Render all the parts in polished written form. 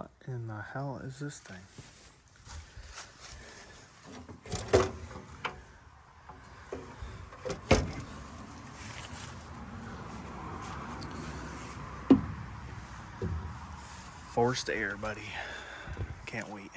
What in the hell is this thing? Forced air, buddy. Can't wait.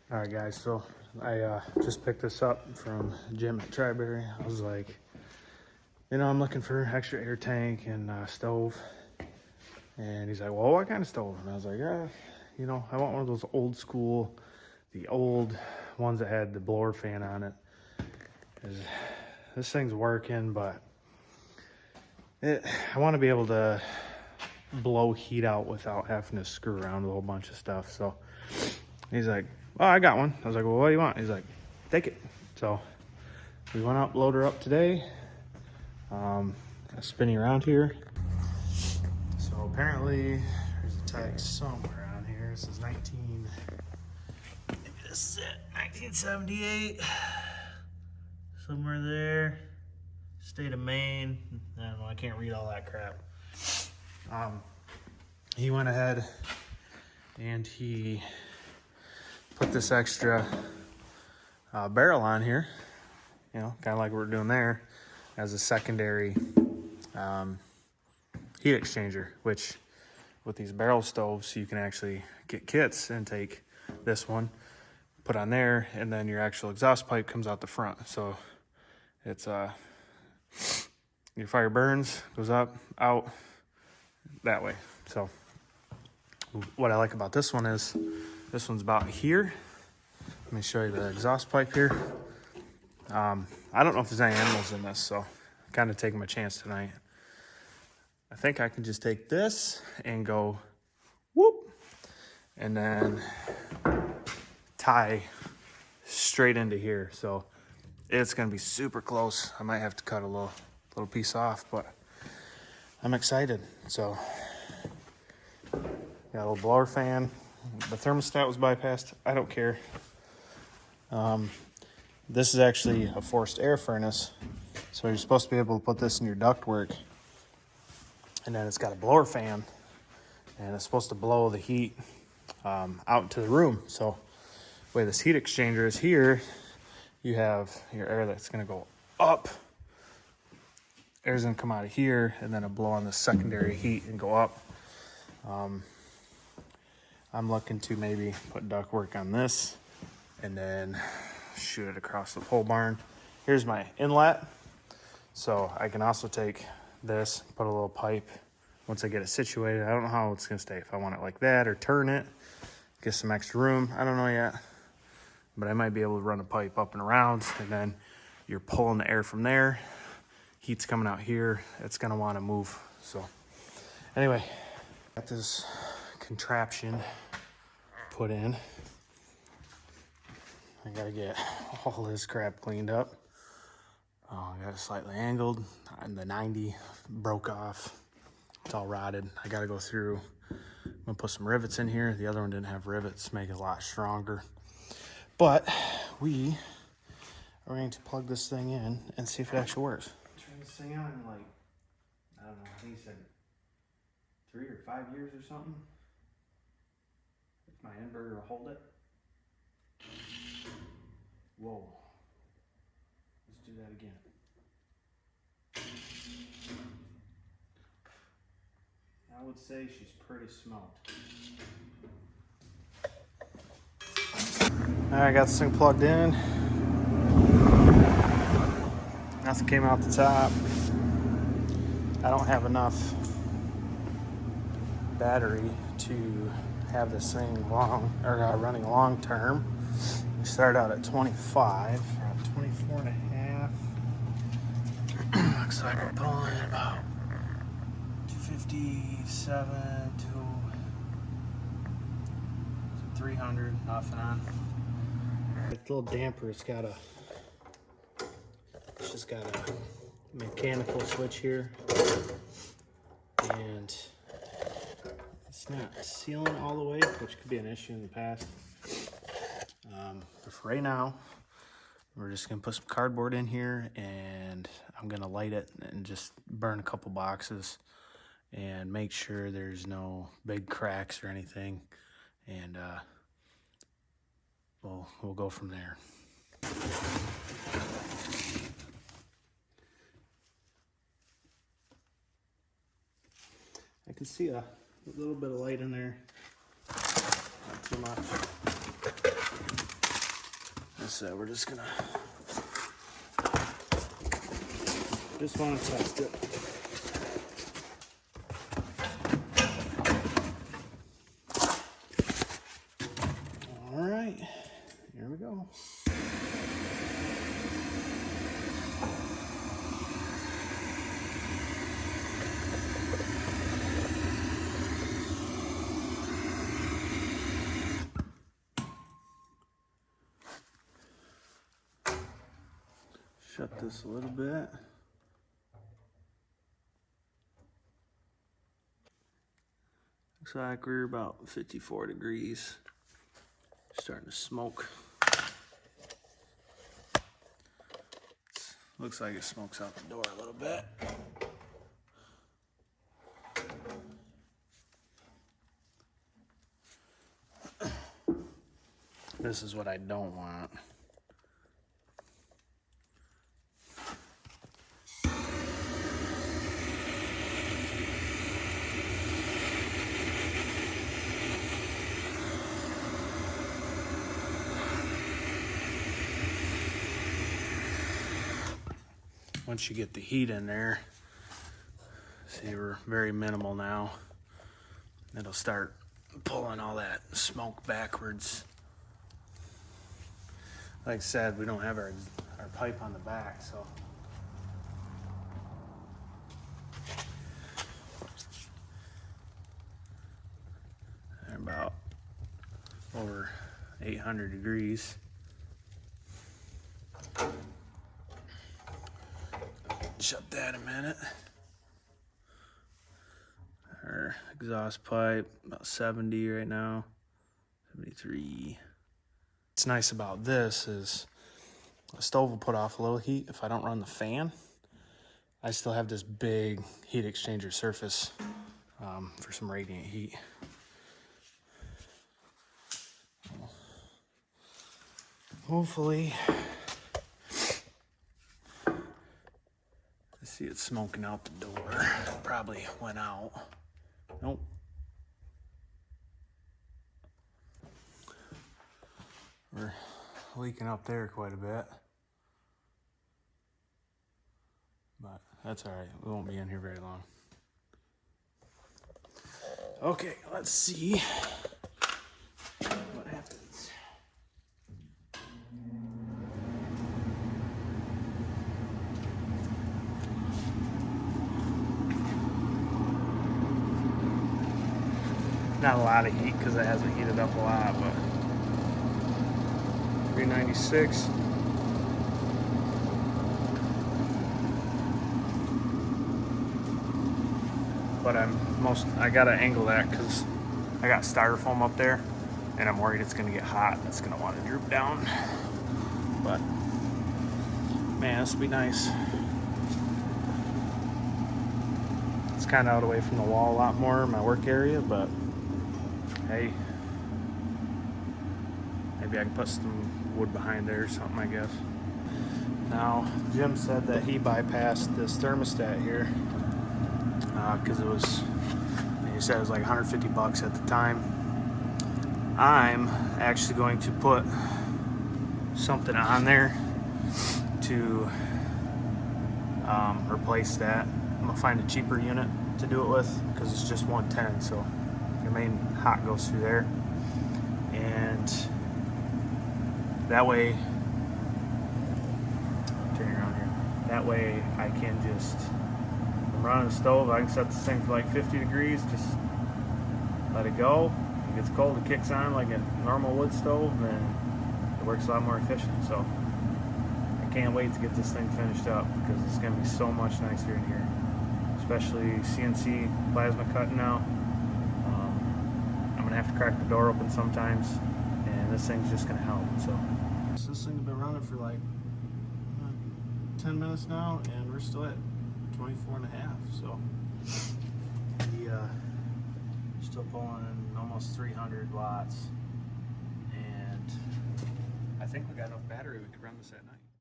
Alright guys, so I just picked this up from Jim at Triberry. I was like, you know, I'm looking for extra air tank and stove. And he's like, well, what kind of stove? And I was like, yeah, you know, I want one of those old school, the old ones that had the blower fan on it. This thing's working, but I want to be able to blow heat out without having to screw around with a whole bunch of stuff. So he's like, oh, I got one. I was like, well, what do you want? He's like, take it. So we went out, loaded her up today. Spinning around here. So apparently there's a text somewhere around here. This is 1978. Somewhere there. State of Maine. I don't know, I can't read all that crap. He went ahead and he put this extra barrel on here, you know, kind of like we're doing there, as a secondary heat exchanger, which with these barrel stoves, you can actually get kits and take this one, put on there, and then your actual exhaust pipe comes out the front. So it's your fire burns, goes up, out, that way. So what I like about this one is this one's about here. Let me show you the exhaust pipe here. I don't know if there's any animals in this, so I'm kind of taking my chance tonight. I think I can just take this and go whoop, and then tie straight into here. So it's gonna be super close. I might have to cut a little piece off, but I'm excited. So got a little blower fan. The thermostat was bypassed. I don't care. This is actually a forced air furnace. So you're supposed to be able to put this in your ductwork. And then it's got a blower fan. And it's supposed to blow the heat out into the room. So the way this heat exchanger is here, you have your air that's going to go up. Air's going to come out of here and then it'll blow on the secondary heat and go up. I'm looking to maybe put ductwork on this and then shoot it across the pole barn. Here's my inlet. So I can also take this, put a little pipe once I get it situated. I don't know how it's gonna stay, if I want it like that or turn it, get some extra room. I don't know yet, but I might be able to run a pipe up and around, and then you're pulling the air from there. Heat's coming out here. It's gonna wanna move. So anyway, got this contraption put in. I gotta get all this crap cleaned up. I got it slightly angled, and the 90 broke off. It's all rotted. I gotta go through. I'm gonna put some rivets in here. The other one didn't have rivets, make it a lot stronger. But we are going to plug this thing in and see if it actually works. Turn this thing on in like, I don't know, I think he said 3 or 5 years or something. If my inverter will hold it. Whoa. Let's do that again. I would say she's pretty smoked. All right, I got this thing plugged in. Nothing came out the top. I don't have enough battery to have this thing running long term. We started out at 25, we're at 24 and a half. Looks like we're pulling about 257 to 300 off and on. The little damper, it's just got a mechanical switch here, and it's not sealing all the way, which could be an issue in the past. But for right now, we're just gonna put some cardboard in here, and I'm gonna light it and just burn a couple boxes and make sure there's no big cracks or anything, and we'll go from there. I can see a little bit of light in there, not too much. So we're just want to test it. All right, here we go. Shut this a little bit. Looks like we're about 54 degrees. Starting to smoke. Looks like it smokes out the door a little bit. This is what I don't want. Once you get the heat in there, see, we're very minimal now. It'll start pulling all that smoke backwards. Like I said, we don't have our pipe on the back, so. They're about over 800 degrees. Shut that a minute. Our exhaust pipe, about 70 right now, 73. What's nice about this is the stove will put off a little heat if I don't run the fan. I still have this big heat exchanger surface for some radiant heat. Hopefully, I see it smoking out the door. It probably went out. Nope. We're leaking up there quite a bit. But that's all right. We won't be in here very long. Okay, let's see what happens. Not a lot of heat because it hasn't heated up a lot, but 396. But I gotta angle that because I got styrofoam up there and I'm worried it's gonna get hot and it's gonna want to droop down. But man, this will be nice. It's kind of out away from the wall a lot more in my work area, but hey, maybe I can put some wood behind there or something, I guess. Now, Jim said that he bypassed this thermostat here because he said it was like 150 bucks at the time. I'm actually going to put something on there to replace that. I'm gonna find a cheaper unit to do it with because it's just 110, so your main hot goes through there, and that way, turn around here. That way I can just, I'm running the stove, I can set this thing for like 50 degrees, just let it go. If it gets cold, it kicks on like a normal wood stove, and it works a lot more efficient. So I can't wait to get this thing finished up because it's going to be so much nicer in here, especially CNC plasma cutting now. I'm going to have to crack the door open sometimes, and this thing's just going to help. So this thing's been running for like 10 minutes now, and we're still at 24 and a half. So still pulling almost 300 watts, and I think we got enough battery we could run this at night.